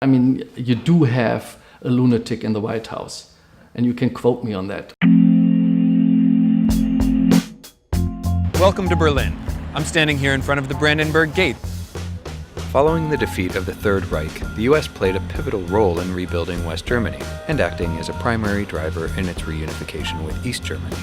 I mean, you do have a lunatic in the White House, and you can quote me on that. Welcome to Berlin. I'm standing here in front of the Brandenburg Gate. Following the defeat of the Third Reich, the US played a pivotal role in rebuilding West Germany and acting as a primary driver in its reunification with East Germany.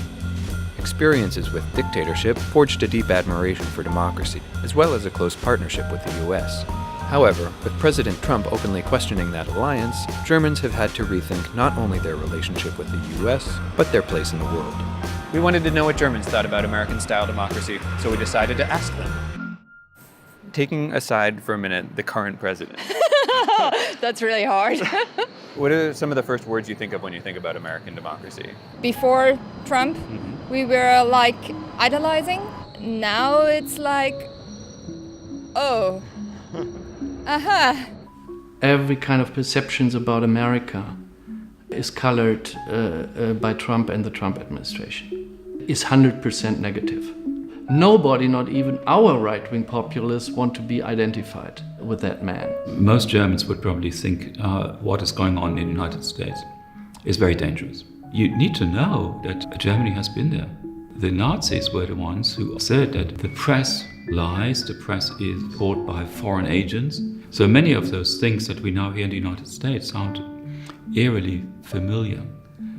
Experiences with dictatorship forged a deep admiration for democracy, as well as a close partnership with the US. However, with President Trump openly questioning that alliance, Germans have had to rethink not only their relationship with the US, but their place in the world. We wanted to know what Germans thought about American-style democracy, so we decided to ask them. Taking aside for a minute the current president. That's really hard. What are some of the first words you think of when you think about American democracy? Before Trump, we were like idolizing. Now it's like, oh, Every kind of perceptions about America is colored by Trump and the Trump administration. Is 100% negative. Nobody, not even our right-wing populists, want to be identified with that man. Most Germans would probably think what is going on in the United States is very dangerous. You need to know that Germany has been there. The Nazis were the ones who said that the press lies, the press is bought by foreign agents. So many of those things that we now hear in the United States sound eerily familiar.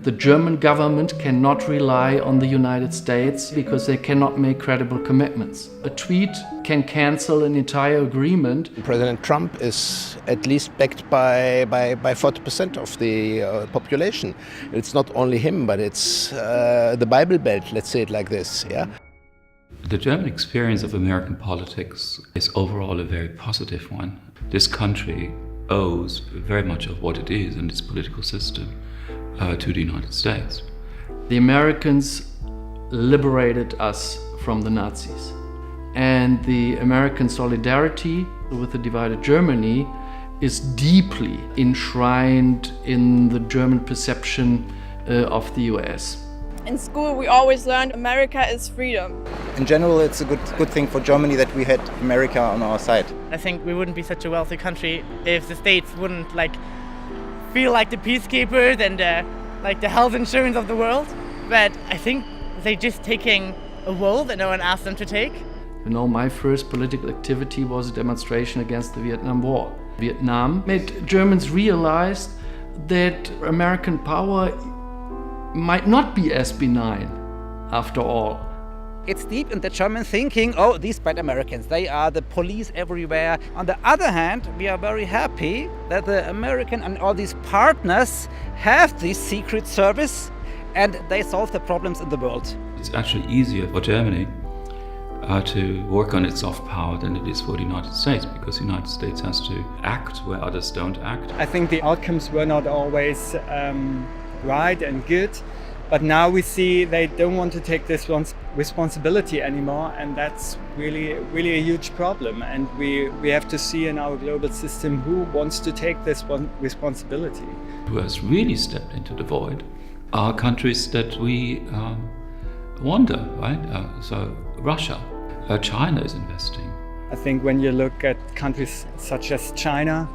The German government cannot rely on the United States because they cannot make credible commitments. A tweet can cancel an entire agreement. President Trump is at least backed by 40% of the population. It's not only him, but it's the Bible Belt, let's say it like this. Yeah. The German experience of American politics is overall a very positive one. This country owes very much of what it is in its political system to the United States. The Americans liberated us from the Nazis. And the American solidarity with the divided Germany is deeply enshrined in the German perception of the US. In school, we always learned America is freedom. In general, it's a good thing for Germany that we had America on our side. I think we wouldn't be such a wealthy country if the states wouldn't feel like the peacekeepers and the health insurance of the world. But I think they're just taking a role that no one asked them to take. You know, my first political activity was a demonstration against the Vietnam War. Vietnam made Germans realize that American power might not be as benign after all. It's deep in the German thinking, oh, these bad Americans, they are the police everywhere. On the other hand, we are very happy that the American and all these partners have this secret service and they solve the problems in the world. It's actually easier for Germany to work on its soft power than it is for the United States, because the United States has to act where others don't act. I think the outcomes were not always right and good, but now we see they don't want to take this responsibility anymore, and that's really a huge problem. And we have to see in our global system who wants to take this responsibility. Who has really stepped into the void are countries that we wonder, right? So Russia, China is investing. I think when you look at countries such as China,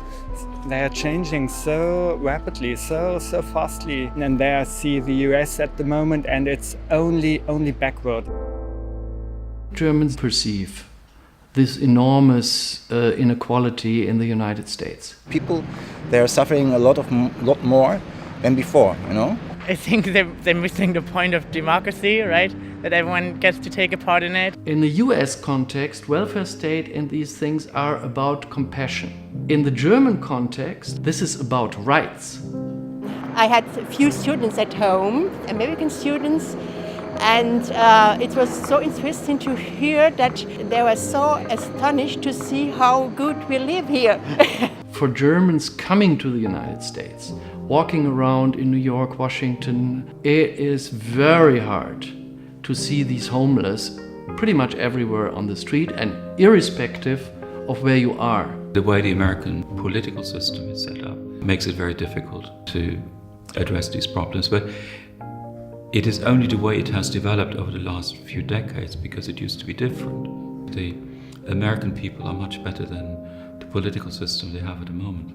they are changing so rapidly, so fastly, and there I see the US at the moment, and it's only backward. Germans perceive this enormous inequality in the United States. People, they're suffering a lot more than before, you know? I think they're missing the point of democracy, right? That everyone gets to take a part in it. In the US context, welfare state and these things are about compassion. In the German context, this is about rights. I had a few students at home, American students, and it was so interesting to hear that they were so astonished to see how good we live here. For Germans coming to the United States, walking around in New York, Washington, it is very hard to see these homeless pretty much everywhere on the street and irrespective of where you are. The way the American political system is set up makes it very difficult to address these problems, but it is only the way it has developed over the last few decades, because it used to be different. The American people are much better than the political system they have at the moment.